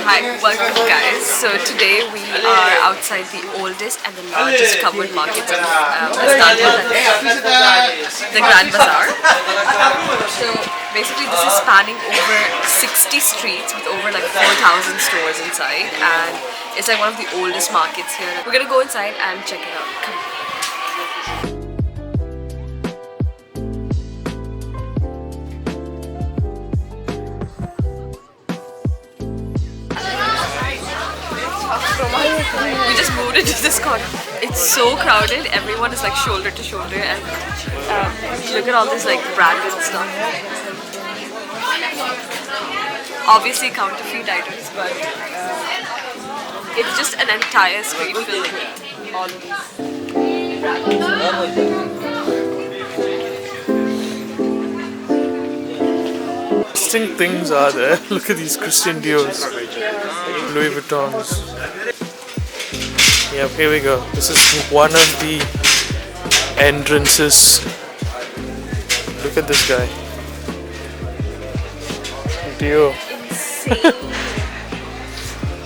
Hi, welcome guys. So today we are outside the oldest and the largest covered market in Istanbul, the Grand Bazaar. So basically this is spanning over 60 streets with over like 4,000 stores inside, and it's like one of the oldest markets here. We're gonna go inside and check it out. Come on. We just moved into this corner. It's so crowded. Everyone is like shoulder to shoulder, and look at all this like branded stuff. Obviously counterfeit items, but it's just an entire street filled with all of these. Interesting things are there. Look at these Christian Diors, Louis Vuittons. Yep, here we go. This is one of the entrances. Look at this guy. Dior.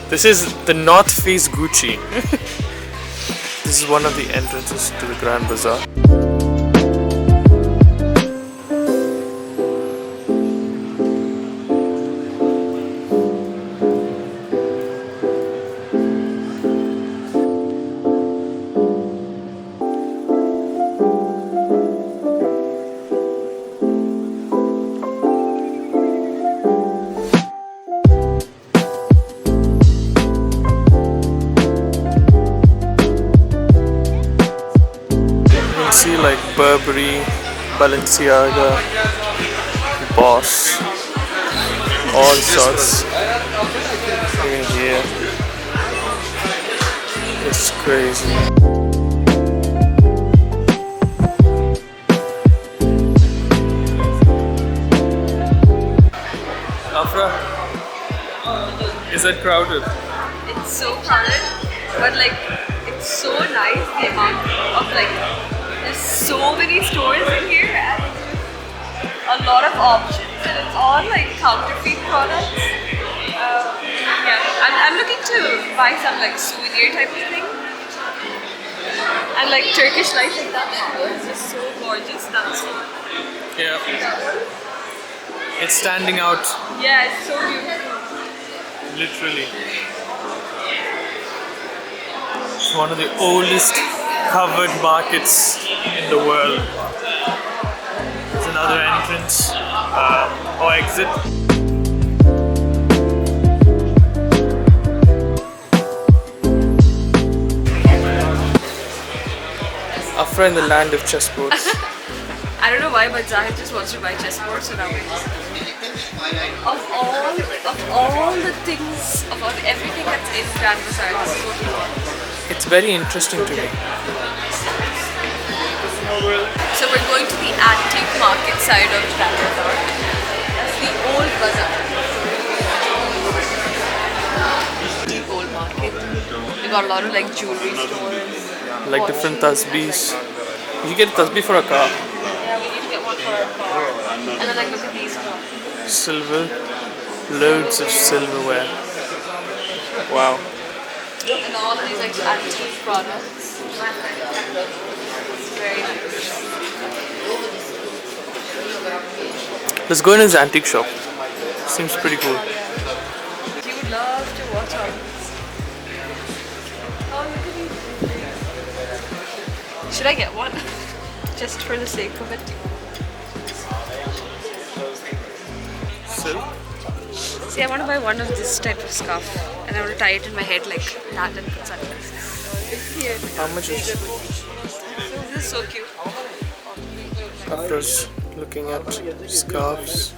This is the North Face Gucci. This is one of the entrances to the Grand Bazaar. See like Burberry, Balenciaga, Boss, all sorts. Even here, it's crazy. Afra, is that crowded? It's so crowded, but like it's so nice the amount of like. There's so many stores in here and a lot of options, and it's all like counterfeit products. Yeah, I'm looking to buy some like souvenir type of thing, and like Turkish lights like that. It's just so gorgeous. That's Yeah, it's standing out. Yeah, it's so beautiful. Literally, it's one of the oldest covered markets in the world. There's another entrance or exit. Afra in the land of chessboards. I don't know why, but Zahid just wants to buy chessboards, so now we're just of all the things, of everything that's in Grand Bazaar, this is what we want. It's very interesting to me. So we're going to the antique market side of Grand Bazaar. That's the old bazaar. The old market. We got a lot of like jewelry stores. Like different tasbihs. You get a tasbih for a car. Yeah, we need to get one for our car. And then like look at these ones. Silver. Loads of silverware. Wow. And all of these like antique products. It's very nice. Let's go in his antique shop. Seems pretty cool. You would love to watch all this. Oh, look at these. Should I get one? Just for the sake of it. Silk? See, I want to buy one of this type of scarf, and I want to tie it in my head like that and put sunglasses. It's here. How much is it? This is so cute. Afra's looking at scarves.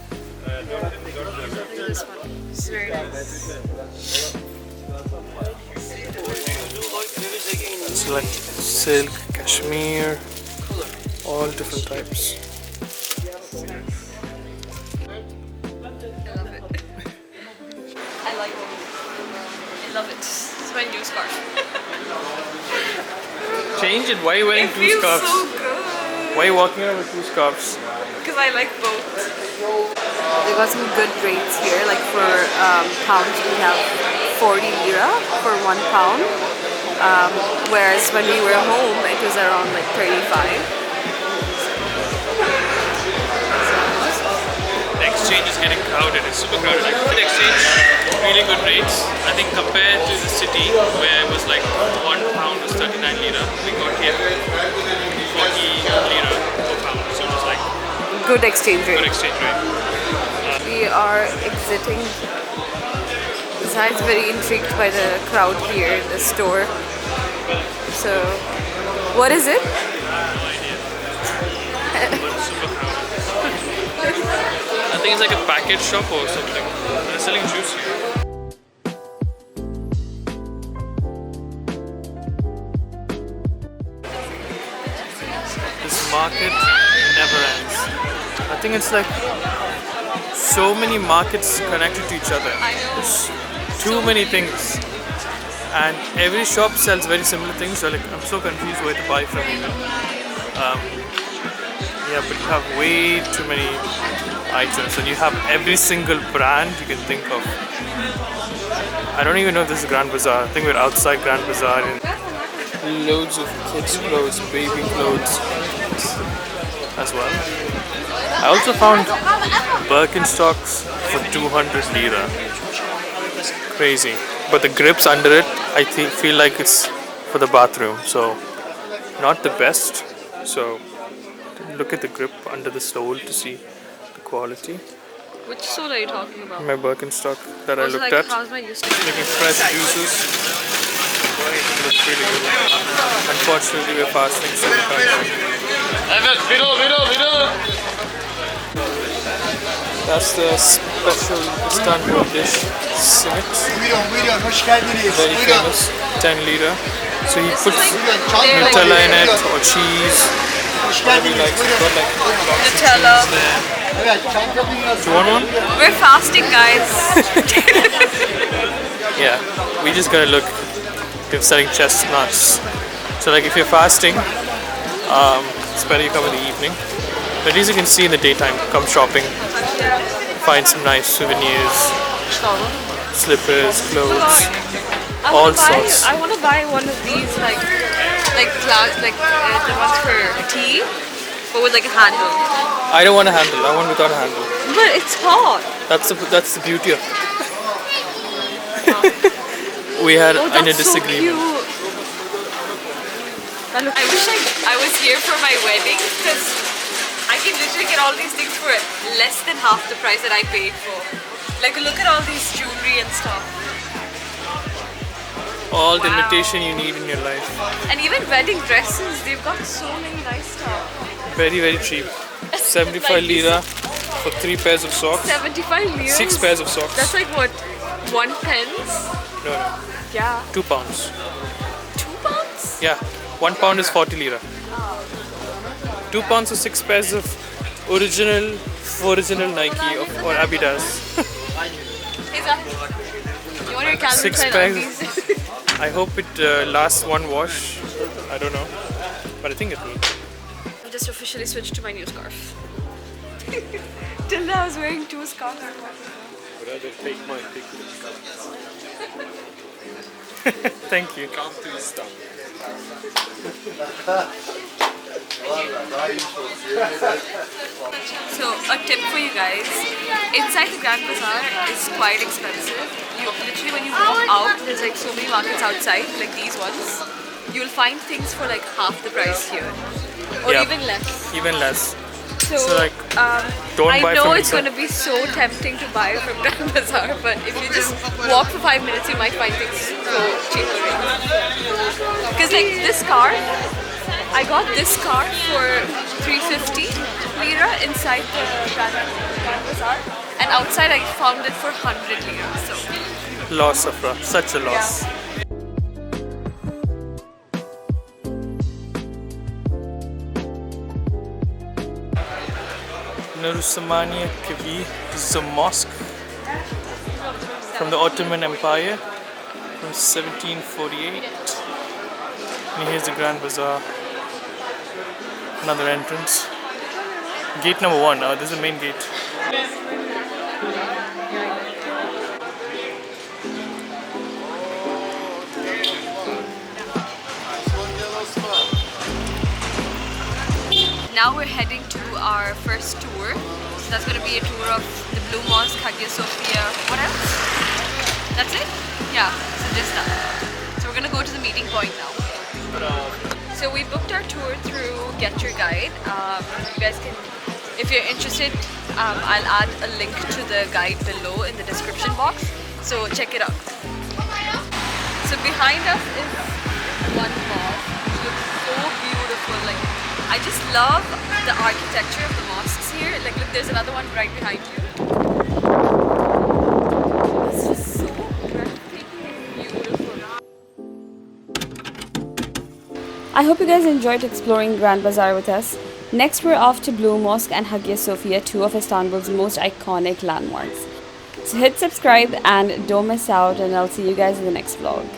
This one. This is very nice. It's like silk, cashmere, all different types. I like it. I love it. It's my new scarf. Change it. Why are you wearing It two feels scarves? so good. Why are you walking around with two scarves? Because I like both. They got some good rates here. Like for pounds, we have 40 lira for £1. Whereas when we were home, it was around like 35. The exchange is getting crowded. It's super crowded. I think the exchange, really good rates. I think compared to the city where it was like £1 was 39 lira, we got here 40 lira per pound. So it was like Good exchange good rate. exchange rate. We are exiting. Besides, very intrigued by the crowd here in the store. So, what is it? No idea. But it's super crowded. I think it's like a package shop or something. They're selling juice here. This market never ends. I think it's like so many markets connected to each other. There's too many things. And every shop sells very similar things, so like I'm so confused where to buy from even. Yeah, but you have way too many items, and you have every single brand you can think of. I don't even know if this is Grand Bazaar. I think we're outside Grand Bazaar. And loads of kids' clothes, baby clothes as well. I also found Birkenstocks for 200 lira. Crazy. But the grips under it, I feel like it's for the bathroom, so not the best. So look at the grip under the sole to see the quality. Which sole are you talking about? My Birkenstock that I looked at. How's my use? Making fresh juices. Looks really good. Unfortunately, we're fasting, so we can't. That's the special Istanbul dish, simit. Very famous, 10 lira. So he puts Nutella in it or cheese. Whatever he likes. He's got like Nutella. cheese there. Do you want one? We're fasting, guys. Yeah, we just gotta look. They're selling chestnuts. So like if you're fasting, it's better you come in the evening. But at least you can see in the daytime, come shopping, find some nice souvenirs, slippers, clothes, all sorts. I want to buy one of these, like the ones for tea, but with like a handle. I don't want a handle, I want without a handle. But it's hot. That's the beauty of it. We had a disagreement. So cute. I wish I was here for my wedding, because I can literally get all these things for less than half the price that I paid for. Like, look at all these jewelry and stuff. All the imitation you need in your life. And even wedding dresses, they've got so many nice stuff. Very, very cheap. 75 lira for 3 pairs of socks. 75 lira? 6 pairs of socks. That's like what, 1 pence? No. Yeah. 2 pounds. 2 pounds? Yeah. 1 pound is 40 lira. 2 pounds for 6 pairs of original Nike or Adidas. Hey, Zach, you want your Calvin 6 Klein pairs. undies? I hope it lasts 1 wash. I don't know, but I think it will. I've just officially switched to my new scarf. Till now I was wearing 2 scarves. Thank you. Come to Istanbul. So, a tip for you guys, inside the Grand Bazaar is quite expensive. Literally when you walk out, there's like so many markets outside, like these ones. You'll find things for like half the price here. Or Yeah. even less. Even less. So, like, don't I buy know from it's inside. going to be so tempting to buy from Grand Bazaar, but if you just walk for 5 minutes, you might find things so cheaper. Because like this scarf, I got this scarf for 350 lira inside the Grand Bazaar, and outside I found it for 100 lira. So Loss, Afra. Such a loss. Nurussamania Kivi. This is a mosque from the Ottoman Empire from 1748. And here's the Grand Bazaar. Another entrance. Gate number 1. This is the main gate. now we're heading to our first tour. So that's going to be a tour of the Blue Mosque, Hagia Sophia. What else? That's it? Yeah, so just that. So we're going to go to the meeting point now. So we booked our tour through Get Your Guide. You guys can, if you're interested, I'll add a link to the guide below in the description box. So check it out. So behind us is one mosque, which looks so beautiful. Like, I just love the architecture of the mosques here. Like, look, there's another one right behind you. It's just so breathtakingly beautiful. I hope you guys enjoyed exploring Grand Bazaar with us. Next, we're off to Blue Mosque and Hagia Sophia, two of Istanbul's most iconic landmarks. So hit subscribe and don't miss out, and I'll see you guys in the next vlog.